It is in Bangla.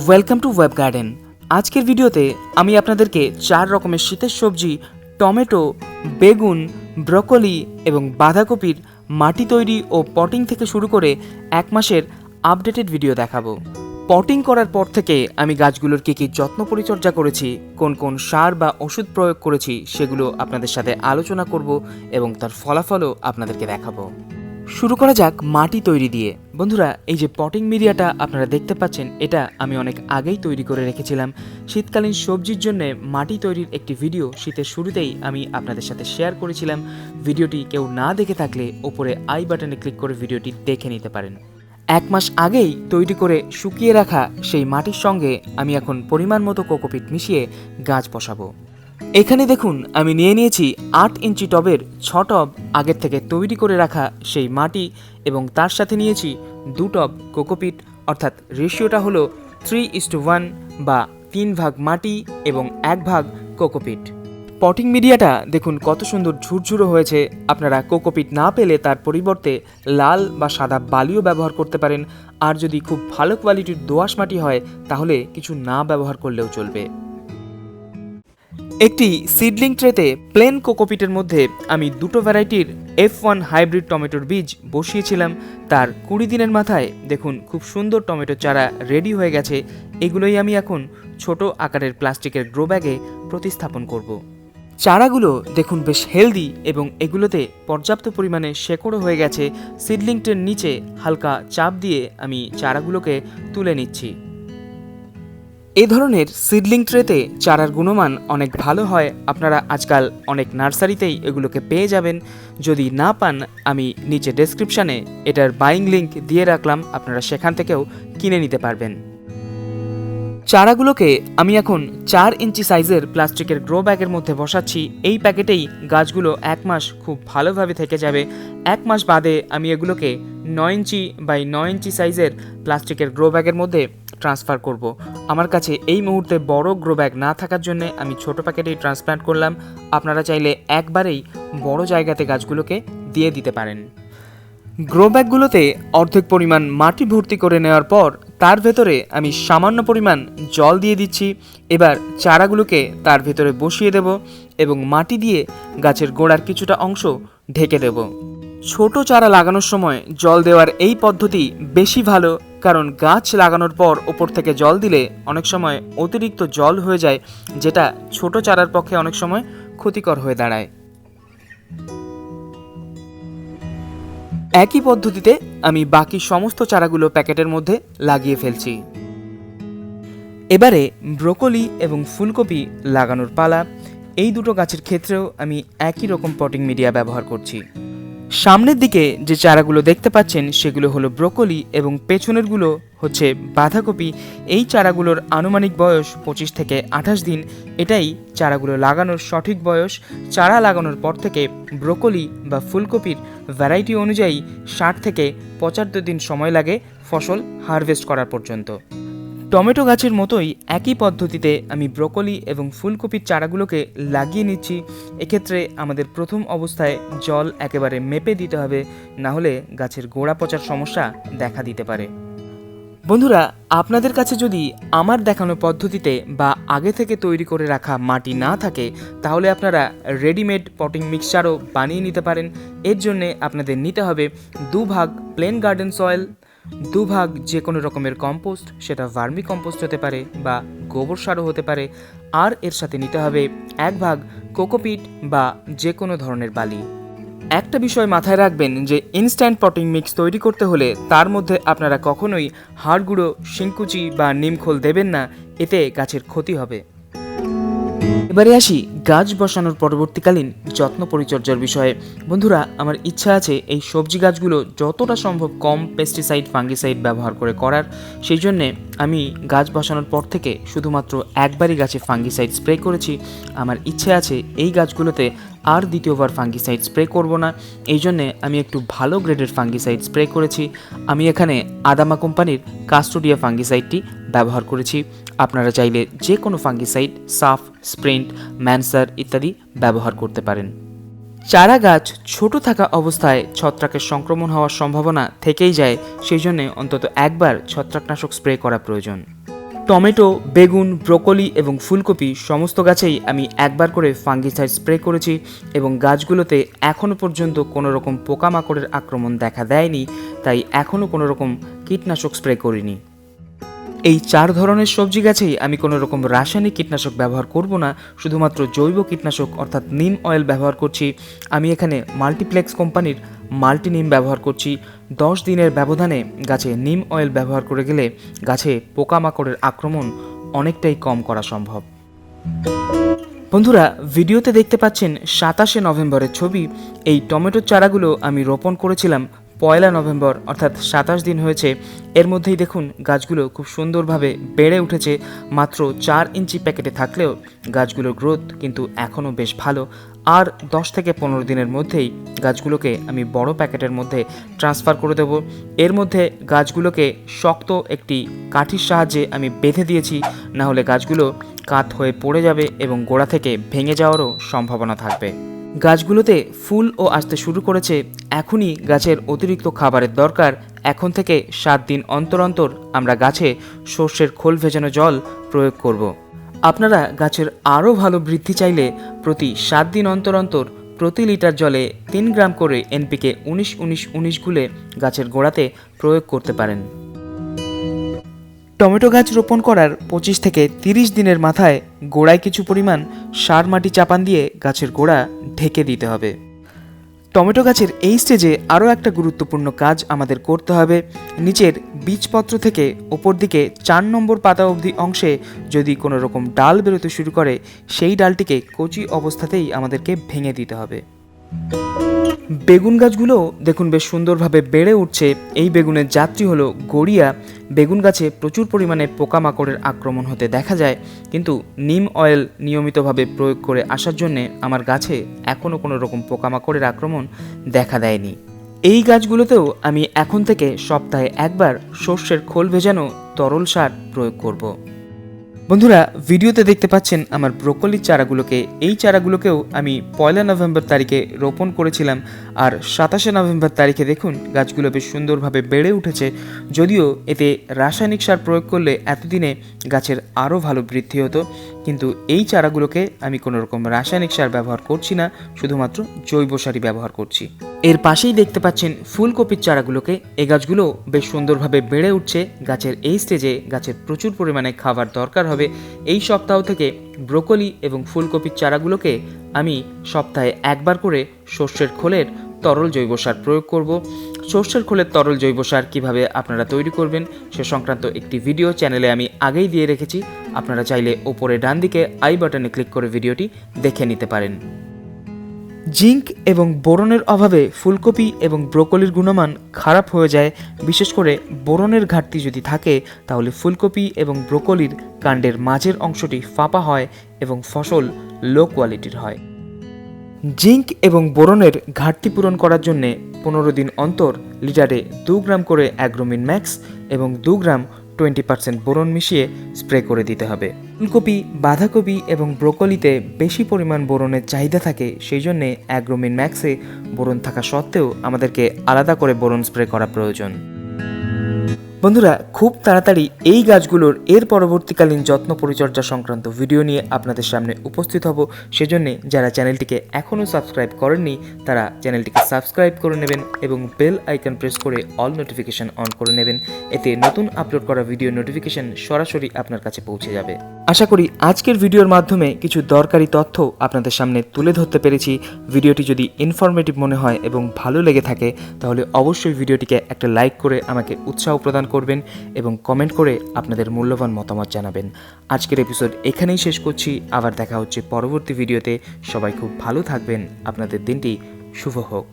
Welcome to ওয়েবগার্ডেন। আজকের ভিডিওতে আমি আপনাদেরকে 4 রকমের শীতের সবজি টমেটো, বেগুন, ব্রকলি এবং বাঁধাকপির মাটি তৈরি ও পটিং থেকে শুরু করে 1 মাসের আপডেটেড ভিডিও দেখাবো। পটিং করার পর থেকে আমি গাছগুলোর কী কী যত্ন পরিচর্যা করেছি, কোন কোন সার বা ওষুধ প্রয়োগ করেছি সেগুলো আপনাদের সাথে আলোচনা করব এবং তার ফলাফলও আপনাদেরকে দেখাবো। শুরু করা যাক মাটি তৈরি দিয়ে। বন্ধুরা, এই যে পটিং মিডিয়াটা আপনারা দেখতে পাচ্ছেন, এটা আমি অনেক আগেই তৈরি করে রেখেছিলাম। শীতকালীন সবজির জন্য মাটি তৈরির একটি ভিডিও শীতের শুরুতেই আমি আপনাদের সাথে শেয়ার করেছিলাম। ভিডিওটি কেউ না দেখে থাকলে ওপরে আই বাটনে ক্লিক করে ভিডিওটি দেখে নিতে পারেন। 1 মাস আগেই তৈরি করে শুকিয়ে রাখা সেই মাটির সঙ্গে আমি এখন পরিমাণ মতো কোকোপিট মিশিয়ে গাছ বসাবো। এখানে দেখুন, আমি নিয়ে নিয়েছি 8 ইঞ্চি টবের 6 টব আগের থেকে তৈরি করে রাখা সেই মাটি এবং তার সাথে নিয়েছি 2 টব কোকোপিট, অর্থাৎ রেশিওটা হলো 3:1 বা 3 ভাগ মাটি এবং 1 ভাগ কোকোপিট। পটিং মিডিয়াটা দেখুন কত সুন্দর ঝুরঝুরো হয়েছে। আপনারা কোকোপিট না পেলে তার পরিবর্তে লাল বা সাদা বালিও ব্যবহার করতে পারেন, আর যদি খুব ভালো কোয়ালিটির দোআঁশ মাটি হয় তাহলে কিছু না ব্যবহার করলেও চলবে। একটি সিডলিং ট্রেতে প্লেন কোকোপিটের মধ্যে আমি 2টো ভ্যারাইটির F1 হাইব্রিড টমেটোর বীজ বসিয়েছিলাম। তার 20 দিনের মাথায় দেখুন খুব সুন্দর টমেটো চারা রেডি হয়ে গেছে। এগুলোই আমি এখন ছোট আকারের প্লাস্টিকের গ্রো ব্যাগে প্রতিস্থাপন করব। চারাগুলো দেখুন বেশ হেলদি এবং এগুলোতে পর্যাপ্ত পরিমাণে শেকড়ও হয়ে গেছে। সিডলিং ট্রের নিচে হালকা চাপ দিয়ে আমি চারাগুলোকে তুলে নিচ্ছি। এই ধরনের সিডলিং ট্রেতে চারার গুণমান অনেক ভালো হয়। আপনারা আজকাল অনেক নার্সারিতেই এগুলোকে পেয়ে যাবেন। যদি না পান, আমি নিচে ডেসক্রিপশানে এটার বাইং লিঙ্ক দিয়ে রাখলাম, আপনারা সেখান থেকেও কিনে নিতে পারবেন। চারাগুলোকে আমি এখন 4 ইঞ্চি সাইজের প্লাস্টিকের গ্রো ব্যাগের মধ্যে বসাচ্ছি। এই প্যাকেটেই গাছগুলো 1 মাস খুব ভালোভাবে থেকে যাবে। 1 মাস বাদে আমি এগুলোকে 9 ইঞ্চি বাই 9 ইঞ্চি সাইজের প্লাস্টিকের গ্রো ব্যাগের মধ্যে ট্রান্সফার করব। আমার কাছে এই মুহূর্তে বড় গ্রো ব্যাগ না থাকার জন্য আমি ছোট প্যাকেটেই ট্রান্সপ্লান্ট করলাম। আপনারা চাইলে একবারেই বড় জায়গাতে গাছগুলোকে দিয়ে দিতে পারেন। গ্রো ব্যাগগুলোতে অর্ধেক পরিমাণ মাটি ভর্তি করে নেওয়ার পর তার ভেতরে আমি সামান্য পরিমাণ জল দিয়ে দিচ্ছি। এবার চারাগুলোকে তার ভেতরে বসিয়ে দেব এবং মাটি দিয়ে গাছের গোড়ার কিছুটা অংশ ঢেকে দেব। ছোট চারা লাগানোর সময় জল দেওয়ার এই পদ্ধতি বেশি ভালো, কারণ গাছ লাগানোর পর ওপর থেকে জল দিলে অনেক সময় অতিরিক্ত জল হয়ে যায়, যেটা ছোট চারার পক্ষে অনেক সময় ক্ষতিকর হয়ে দাঁড়ায়। একই পদ্ধতিতে আমি বাকি সমস্ত চারাগুলো প্যাকেটের মধ্যে লাগিয়ে ফেলছি। এবারে ব্রোকলি এবং ফুলকপি লাগানোর পালা। এই দুটো গাছের ক্ষেত্রেও আমি একই রকম পটিং মিডিয়া ব্যবহার করছি। সামনের দিকে যে চারাগুলো দেখতে পাচ্ছেন সেগুলো হলো ব্রোকলি এবং পেছনেরগুলো হচ্ছে বাঁধাকপি। এই চারাগুলোর আনুমানিক বয়স 25 থেকে 28 দিন। এটাই চারাগুলো লাগানোর সঠিক বয়স। চারা লাগানোর পর থেকে ব্রোকলি বা ফুলকপির ভ্যারাইটি অনুযায়ী 60 থেকে 75 দিন সময় লাগে ফসল হারভেস্ট করার পর্যন্ত। টমেটো গাছের মতোই একই পদ্ধতিতে আমি ব্রোকলি এবং ফুলকপির চারাগুলোকে লাগিয়ে নিচ্ছি। এক্ষেত্রে আমাদের প্রথম অবস্থায় জল একেবারে মেপে দিতে হবে, না হলে গাছের গোড়া পচার সমস্যা দেখা দিতে পারে। বন্ধুরা, আপনাদের কাছে যদি আমার দেখানো পদ্ধতিতে বা আগে থেকে তৈরি করে রাখা মাটি না থাকে, তাহলে আপনারা রেডিমেড পটিং মিক্সচারও বানিয়ে নিতে পারেন। এর জন্যে আপনাদের নিতে হবে 2 ভাগ প্লেন গার্ডেন সয়েল, 2 ভাগ যে কোনো রকমের কম্পোস্ট, সেটা ভার্মি কম্পোস্ট হতে পারে বা গোবর সারও হতে পারে, আর এর সাথে নিতে হবে 1 ভাগ কোকোপিট বা যে কোনো ধরনের বালি। একটা বিষয় মাথায় রাখবেন যে ইনস্ট্যান্ট পটিং মিক্স তৈরি করতে হলে তার মধ্যে আপনারা কখনোই হাড় গুঁড়ো, শিংকুচি বা নিমখোল দেবেন না, এতে গাছের ক্ষতি হবে। এবারে আসি গাছ বসানোর পরবর্তীকালীন যত্ন পরিচর্যার বিষয়ে। বন্ধুরা, আমার ইচ্ছা আছে এই সবজি গাছগুলো যতটা সম্ভব কম পেস্টিসাইড, ফাঙ্গিসাইড ব্যবহার করে করার। সেই জন্যে আমি গাছ বসানোর পর থেকে শুধুমাত্র একবারই গাছে ফাঙ্গিসাইড স্প্রে করেছি। আমার ইচ্ছে আছে এই গাছগুলোতে আর দ্বিতীয়বার ফাঙ্গিসাইড স্প্রে করব না। এই জন্যে আমি একটু ভালো গ্রেডের ফাঙ্গিসাইড স্প্রে করেছি। আমি এখানে আদামা কোম্পানির কাস্টোডিয়া ফাঙ্গিসাইডটি ব্যবহার করেছি। আপনারা চাইলে যে কোনো ফাঙ্গিসাইড, সাফ, স্প্রিন্ট, ম্যানসার ইত্যাদি ব্যবহার করতে পারেন। চারা গাছ ছোট থাকা অবস্থায় ছত্রাকের সংক্রমণ হওয়ার সম্ভাবনা থেকেই যায়, সেই জন্যে অন্তত একবার ছত্রাকনাশক স্প্রে করা প্রয়োজন। টমেটো, বেগুন, ব্রোকলি এবং ফুলকপি সমস্ত গাছেই আমি একবার করে ফাঙ্গিসাইড স্প্রে করেছি এবং গাছগুলোতে এখনও পর্যন্ত কোনো রকম পোকামাকড়ের আক্রমণ দেখা দেয়নি, তাই এখনও কোনো রকম কীটনাশক স্প্রে করিনি। এই 4 ধরনের সবজি গাছেই আমি কোনো রকম রাসায়নিক কীটনাশক ব্যবহার করব না, শুধুমাত্র জৈব কীটনাশক অর্থাৎ নিম অয়েল ব্যবহার করছি। আমি এখানে মাল্টিপ্লেক্স কোম্পানির মাল্টি নিম ব্যবহার করছি। 10 দিনের ব্যবধানে গাছে নিম অয়েল ব্যবহার করে গেলে গাছে পোকামাকড়ের আক্রমণ অনেকটাই কম করা সম্ভব। বন্ধুরা, ভিডিওতে দেখতে পাচ্ছেন 27শে নভেম্বরের ছবি। এই টমেটোর চারাগুলো আমি রোপণ করেছিলাম 1 নভেম্বর, অর্থাৎ 27 দিন হয়েছে। এর মধ্যেই দেখুন গাছগুলো খুব সুন্দরভাবে বেড়ে উঠেছে। মাত্র 4 ইঞ্চি প্যাকেটে থাকলেও গাছগুলোর গ্রোথ কিন্তু এখনও বেশ ভালো। আর 10 থেকে 15 দিনের মধ্যেই গাছগুলোকে আমি বড় প্যাকেটের মধ্যে ট্রান্সফার করে দেব। এর মধ্যে গাছগুলোকে শক্ত একটি কাঠির সাহায্যে আমি বেঁধে দিয়েছি, না হলে গাছগুলো কাত হয়ে পড়ে যাবে এবং গোড়া থেকে ভেঙে যাওয়ারও সম্ভাবনা থাকবে। গাছগুলোতে ফুলও আসতে শুরু করেছে। এখনই গাছের অতিরিক্ত খাবারের দরকার। এখন থেকে 7 দিন অন্তর অন্তর আমরা গাছে সর্ষের খোল ভেজানো জল প্রয়োগ করব। আপনারা গাছের আরও ভালো বৃদ্ধি চাইলে প্রতি 7 দিন অন্তর অন্তর প্রতি লিটার জলে 3 গ্রাম করে এনপিকে 19-19-19 গুলে গাছের গোড়াতে প্রয়োগ করতে পারেন। টমেটো গাছ রোপণ করার 25 থেকে 30 দিনের মাথায় গোড়ায় কিছু পরিমাণ সার মাটি চাপান দিয়ে গাছের গোড়া ঢেকে দিতে হবে। টমেটো গাছের এই স্টেজে আরও একটা গুরুত্বপূর্ণ কাজ আমাদের করতে হবে। নিচের বীজপত্র থেকে ওপর দিকে 4 নম্বর পাতা অবধি অংশে যদি কোনো রকম ডাল বেরোতে শুরু করে, সেই ডালটিকে কচি অবস্থাতেই আমাদেরকে ভেঙে দিতে হবে। বেগুন গাছগুলো দেখুন বেশ সুন্দরভাবে বেড়ে উঠছে। এই বেগুনের জাতটি হলো গড়িয়া। বেগুন গাছে প্রচুর পরিমাণে পোকামাকড়ের আক্রমণ হতে দেখা যায়, কিন্তু নিম অয়েল নিয়মিতভাবে প্রয়োগ করে আসার জন্যে আমার গাছে এখনও কোনো রকম পোকামাকড়ের আক্রমণ দেখা দেয়নি। এই গাছগুলোতেও আমি এখন থেকে সপ্তাহে একবার সর্ষের খোল ভেজানো তরল সার প্রয়োগ করব। বন্ধুরা, ভিডিওতে দেখতে পাচ্ছেন আমার ব্রোকলির চারাগুলোকে। এই চারাগুলোকেও আমি 1 নভেম্বর তারিখে রোপণ করেছিলাম, আর 27শে নভেম্বর তারিখে দেখুন গাছগুলো বেশ সুন্দরভাবে বেড়ে উঠেছে। যদিও এতে রাসায়নিক সার প্রয়োগ করলে এতদিনে গাছের আরও ভালো বৃদ্ধি হতো, কিন্তু এই চারাগুলোকে আমি কোনো রকম রাসায়নিক সার ব্যবহার করছি না, শুধুমাত্র জৈব সারই ব্যবহার করছি। এর পাশেই দেখতে পাচ্ছেন ফুলকপির চারাগুলোকে। এই গাছগুলো বেশ সুন্দরভাবে বেড়ে উঠছে। গাছের এই স্টেজে গাছের প্রচুর পরিমাণে খাবার দরকার হবে। এই সপ্তাহ থেকে ব্রোকলি এবং ফুলকপির চারাগুলোকে আমি সপ্তাহে একবার করে সর্ষের খোলের তরল জৈব সার প্রয়োগ করব। সর্ষের খোলের তরল জৈব সার কীভাবে আপনারা তৈরি করবেন সে সংক্রান্ত একটি ভিডিও চ্যানেলে আমি আগেই দিয়ে রেখেছি। আপনারা চাইলে ওপরে ডান দিকে আই বাটনে ক্লিক করে ভিডিওটি দেখে নিতে পারেন। জিঙ্ক এবং বোরনের অভাবে ফুলকপি এবং ব্রোকলির গুণমান খারাপ হয়ে যায়। বিশেষ করে বোরনের ঘাটতি যদি থাকে তাহলে ফুলকপি এবং ব্রোকলির কাণ্ডের মাঝের অংশটি ফাঁপা হয় এবং ফসল লো কোয়ালিটির হয়। জিঙ্ক এবং বোরনের ঘাটতি পূরণ করার জন্য 15 দিন অন্তর লিটারে 2 গ্রাম করে অ্যাগ্রোমিন ম্যাক্স এবং 2 গ্রাম 20% বোরন মিশিয়ে স্প্রে করে দিতে হবে। ফুলকপি, বাঁধাকপি এবং ব্রোকলিতে বেশি পরিমাণ বোরনের চাহিদা থাকে, সেই জন্যে অ্যাগ্রোমিন ম্যাক্সে বোরন থাকা সত্ত্বেও আমাদেরকে আলাদা করে বোরন স্প্রে করা প্রয়োজন। বন্ধুরা, খুব তাড়াতাড়ি এই গাছগুলোর এর পরবর্তীকালীন যত্ন পরিচর্যা সংক্রান্ত ভিডিও নিয়ে আপনাদের সামনে উপস্থিত হব। সেজন্যে যারা চ্যানেলটিকে এখনও সাবস্ক্রাইব করেননি তারা চ্যানেলটিকে সাবস্ক্রাইব করে নেবেন এবং বেল আইকন প্রেস করে অল নোটিফিকেশন অন করে নেবেন। এতে নতুন আপলোড করা ভিডিও নোটিফিকেশন সরাসরি আপনার কাছে পৌঁছে যাবে। আশা করি আজকের ভিডিওর মাধ্যমে কিছু দরকারি তথ্য আপনাদের সামনে তুলে ধরতে পেরেছি। ভিডিওটি যদি ইনফরমেটিভ মনে হয় এবং ভালো লেগে থাকে তাহলে অবশ্যই ভিডিওটিকে একটা লাইক করে আমাকে উৎসাহ প্রদান করবেন এবং কমেন্ট করে আপনাদের মূল্যবান মতামত জানাবেন। আজকের এপিসোড এখানেই শেষ করছি। আবার দেখা হচ্ছে পরবর্তী ভিডিওতে। সবাই খুব ভালো থাকবেন। আপনাদের দিনটি শুভ হোক।